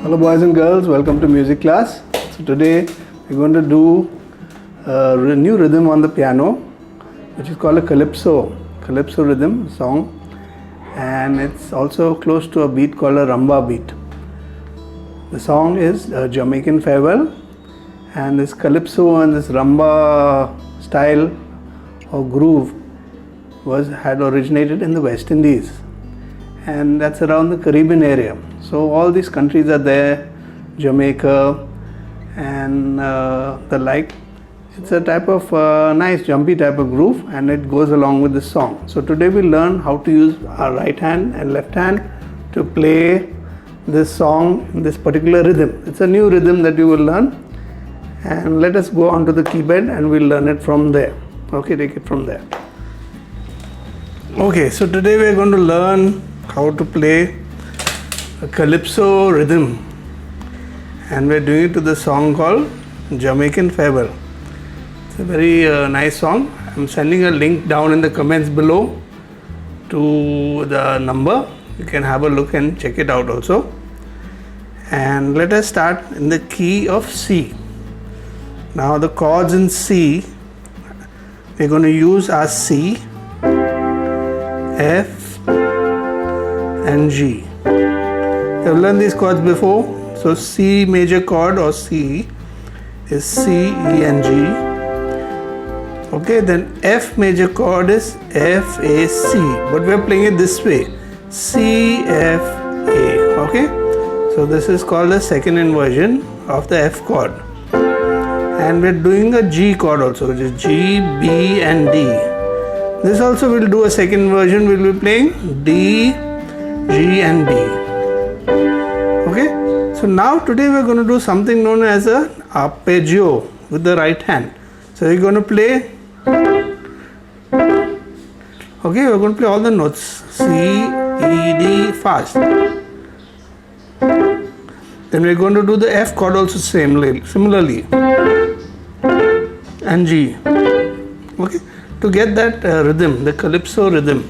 Hello boys and girls, welcome to music class. So today we're going to do a new rhythm on the piano which is called a calypso rhythm song, and it's also close to a beat called a rumba beat. The song is Jamaican Farewell, and this calypso and this rumba style or groove had originated in the West Indies, and that's around the Caribbean area. So all these countries are there, Jamaica and the like. It's a type of nice jumpy type of groove, and it goes along with the song. So today we'll learn how to use our right hand and left hand to play this song in this particular rhythm. It's a new rhythm that you will learn, and let us go onto the keyboard and we'll learn it from there. Okay, take it from there. Okay, so today we are going to learn how to play a calypso rhythm, and we're doing it to the song called Jamaican Farewell. It's a very nice song. I'm sending a link down in the comments below to the number. You can have a look and check it out also. And let us start in the key of C. Now the chords in C, we're going to use our C, F and G. I've learned these chords before. So C major chord or C is C, E and G. Okay, then F major chord is F, A, C. But we are playing it this way, C, F, A. Okay, so this is called the second inversion of the F chord. And we're doing a G chord also, which is G, B and D. This also we'll do a second version. We'll be playing D, G and D. Okay, so now today we're going to do something known as a arpeggio with the right hand. So we're going to play, okay, we're going to play all the notes, C, E, D fast. Then we're going to do the F chord also similarly, and G. Okay, to get that rhythm, the calypso rhythm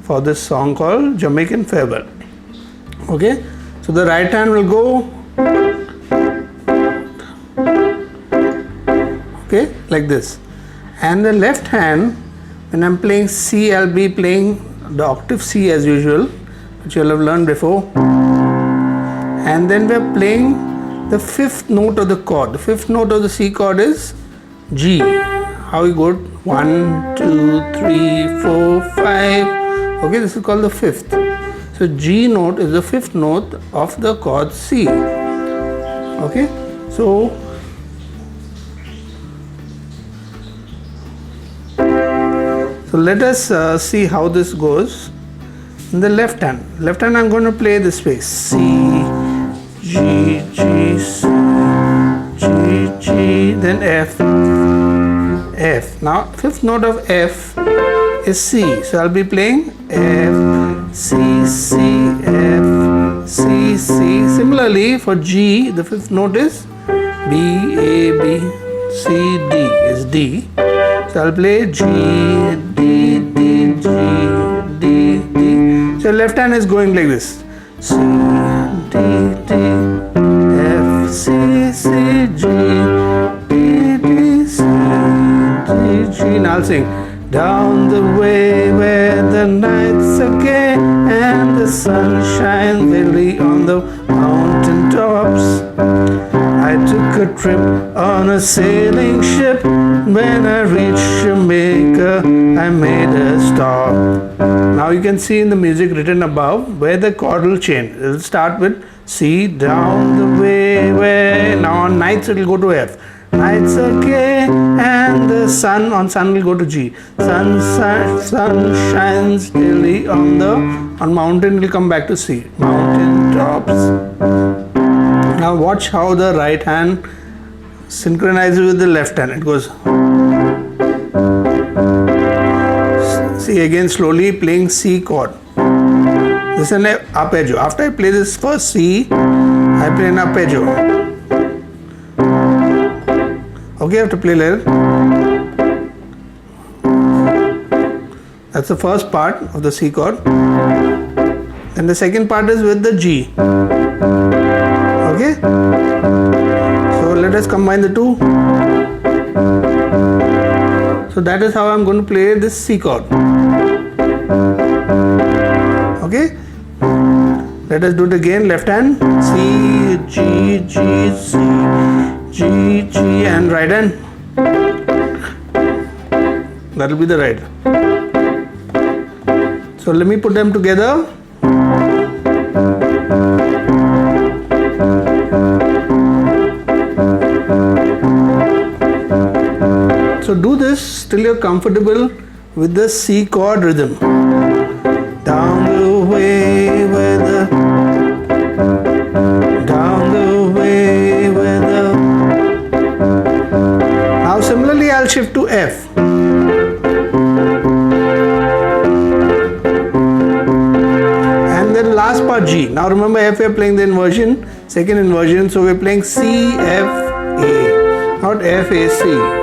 for this song called Jamaican Farewell. Okay, so the right hand will go, okay, like this, and the left hand, when I'm playing C, I'll be playing the octave C as usual, which you'll have learned before, and then we're playing the fifth note of the chord. The fifth note of the C chord is G. How we go? 1, 2, 3, 4, 5. Okay, this is called the fifth. So G note is the fifth note of the chord C. Okay, so let us see how this goes in the left hand. Left hand I'm going to play this way, C, G, G, C, G, G, then F, F. Now fifth note of F is C, so I'll be playing F, C, C, F, C, C. Similarly for G, the fifth note is B, A, B, C, D is D. So I'll play G, D, D, G, D, D. So left hand is going like this, C, D, D, F, C, C, G, D, D, C, D, G. Now I'll sing. Down the way where the nights are gay and the sun shines daily on the mountain tops, I took a trip on a sailing ship. When I reached Jamaica, I made a stop. Now you can see in the music written above where the chord will change. It will start with C, down the way where. Now on nights it will go to F. Nights are gay and the sun will go to G. Sun shines daily on mountain will come back to C. Mountain tops. Now watch how the right hand synchronizes with the left hand. It goes. See, again slowly playing C chord. This is an arpeggio. After I play this first C, I play an arpeggio. Okay, I have to play later. That's the first part of the C chord. Then the second part is with the G. Okay, Okay, so let us combine the two. So that is how I'm going to play this C chord. Okay, let us do it again. Left hand, C, G, G, C, G, G, and right hand. That will be the right. So let me put them together. So do this till you're comfortable with the C chord rhythm. Down the way where the, down the way where the. Now similarly I'll shift to F. And then last part G. Now remember F, we're playing the inversion, second inversion, so we're playing C, F, A, not F, A, C.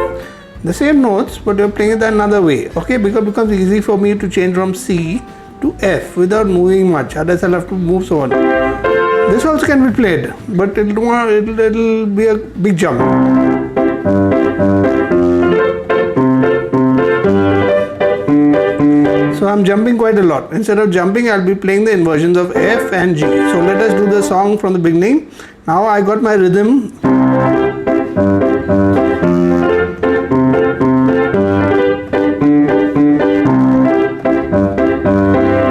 The same notes, but you're playing it another way, okay? Because it becomes easy for me to change from C to F without moving much. Otherwise, I'll have to move so on. This also can be played, but it'll be a big jump. So I'm jumping quite a lot. Instead of jumping, I'll be playing the inversions of F and G. So let us do the song from the beginning. Now I got my rhythm.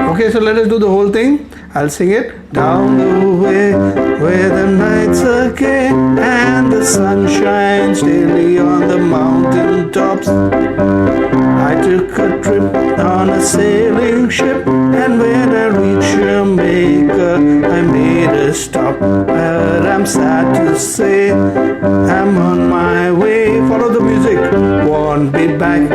Okay, so let us do the whole thing. I'll sing it. Down the way where the nights are gay and the sun shines daily on the mountain tops. I took a trip on a sailing ship, and when I reached Jamaica, I made a stop. But I'm sad to say I'm on my way. Follow the music. Won't be back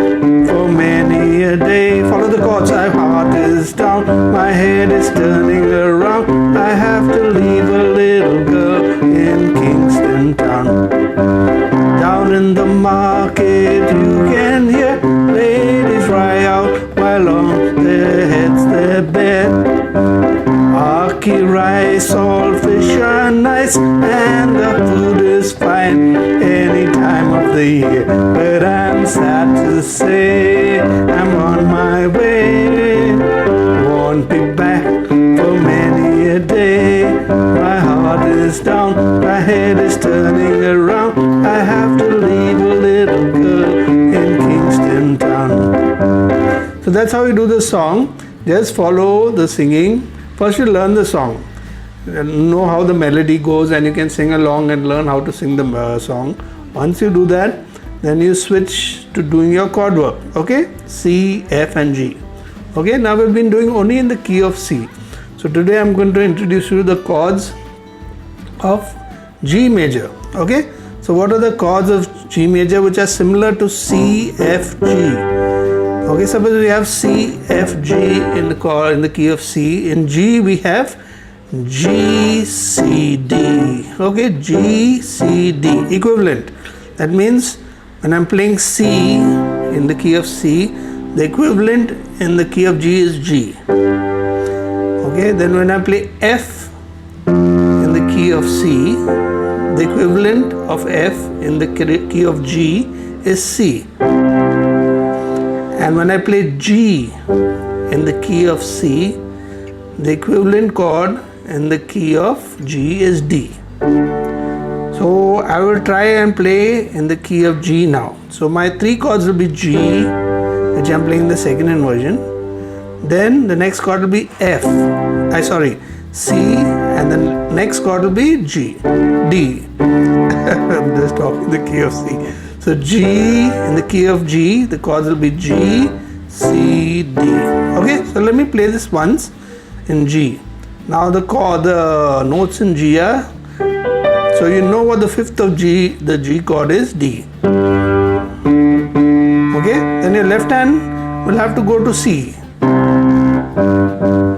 for many a day. Follow the chords. My heart is down, my head is turning around. I have to leave a little girl in Kingston town. Down in the market you can hear ladies cry out while on their heads they're bare. Ackee rice, all fish are nice, and the food is fine any time of the year. But I'm sad to say I'm on my way. Won't be back for many a day. My heart is down, my head is turning around. I have to leave a little girl in Kingston town. So that's how you do the song. Just follow the singing. First you learn the song, know how the melody goes, and you can sing along and learn how to sing the song. Once you do that, then you switch to doing your chord work. Okay, C, F and G. Okay, now we've been doing only in the key of C. So today I'm going to introduce you to the chords of G major. Okay, so what are the chords of G major which are similar to C, F, G? Okay, suppose we have C, F, G in the key of C. In G we have G, C, D. Okay, G, C, D, equivalent. That means when I'm playing C in the key of C, the equivalent in the key of G is G. Okay, then when I play F in the key of C, the equivalent of F in the key of G is C. And when I play G in the key of C, the equivalent chord in the key of G is D. So I will try and play in the key of G now. So my three chords will be G, which I'm playing the second inversion. Then the next chord will be F. C, and the next chord will be G, D. I'm just talking the key of C. So G in the key of G, the chords will be G, C, D. Okay, so let me play this once in G. Now the notes in G are, so you know what the fifth of G, the G chord is, D. Okay, then your left hand will have to go to C.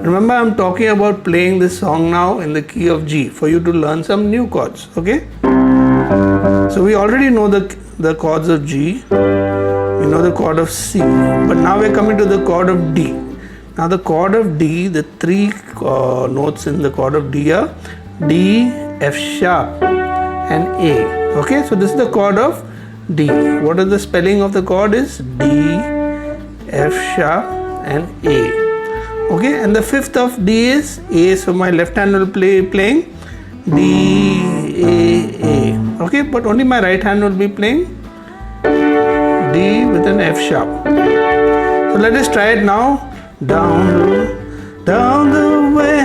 Remember, I'm talking about playing this song now in the key of G for you to learn some new chords. Okay, so we already know the chords of G, we know the chord of C, but now we're coming to the chord of D. Now the chord of D, the three notes in the chord of D are D, F sharp and A. Okay, so this is the chord of D. What is the spelling of the chord is D, F sharp and A. Okay, and the fifth of D is A, so my left hand will playing D, A. Okay, but only my right hand will be playing D with an F sharp. So let us try it now. Down the way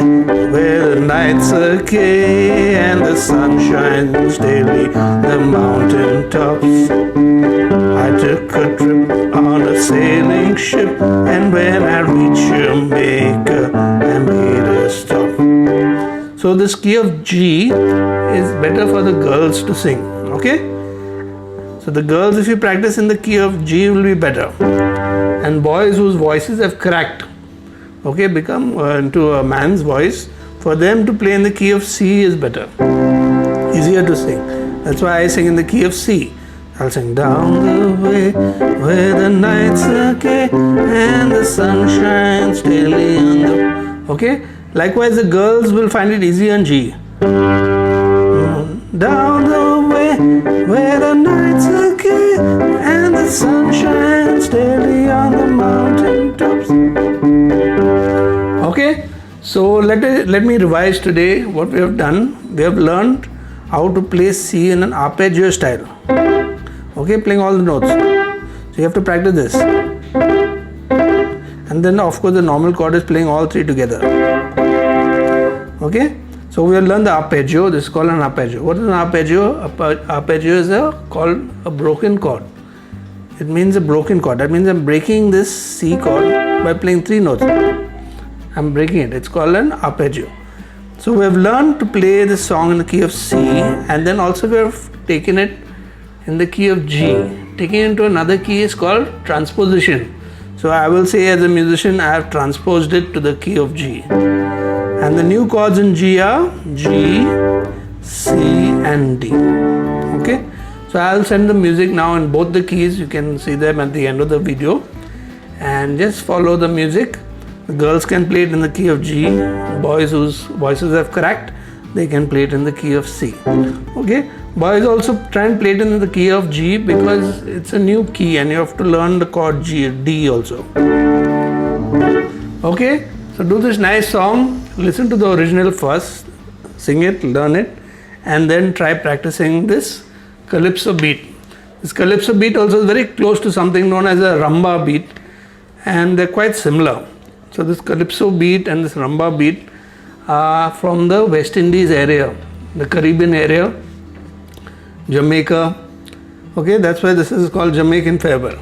where the nights are gay and the sun shines daily, the mountain tops. I took a trip on a sailing ship, and when I reached Jamaica, I made a stop. So this key of G is better for the girls to sing. Okay? So the girls, if you practice in the key of G, will be better. And boys whose voices have cracked, okay, become into a man's voice, for them to play in the key of C is better, easier to sing. That's why I sing in the key of C. I'll sing down the way where the nights are gay and the sun shines daily on the. Okay. Likewise, the girls will find it easy on G. Down the way where the nights are gay and the sun shines daily on the mountain tops. Okay, so let me revise today what we have done. We have learned how to play C in an arpeggio style. Okay, playing all the notes. So you have to practice this. And then of course the normal chord is playing all three together. Okay, so we have learned the arpeggio. This is called an arpeggio. What is an arpeggio? Arpeggio is called a broken chord. It means a broken chord. That means I'm breaking this C chord by playing three notes. I'm breaking it. It's called an arpeggio. So we have learned to play this song in the key of C, and then also we have taken it in the key of G. Taking it into another key is called transposition. So I will say as a musician, I have transposed it to the key of G. And the new chords in G are G, C and D. Okay. So I'll send the music now in both the keys. You can see them at the end of the video. And just follow the music. The girls can play it in the key of G. Boys whose voices have cracked, they can play it in the key of C. Okay. Boys also try and play it in the key of G because it's a new key and you have to learn the chord G, D also. Okay. So do this nice song. Listen to the original first. Sing it, learn it, and then try practicing this calypso beat. This calypso beat also is very close to something known as a rumba beat, and they're quite similar. So this calypso beat and this rumba beat are from the West Indies area, the Caribbean area, Jamaica. Okay, that's why this is called Jamaican Farewell.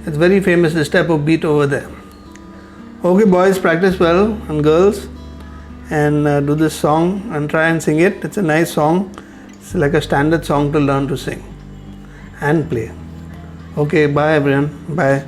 It's very famous, this type of beat over there. Okay, boys, practice well, and girls, and do this song and try and sing it. It's a nice song. It's like a standard song to learn to sing and play. Okay, bye everyone. Bye.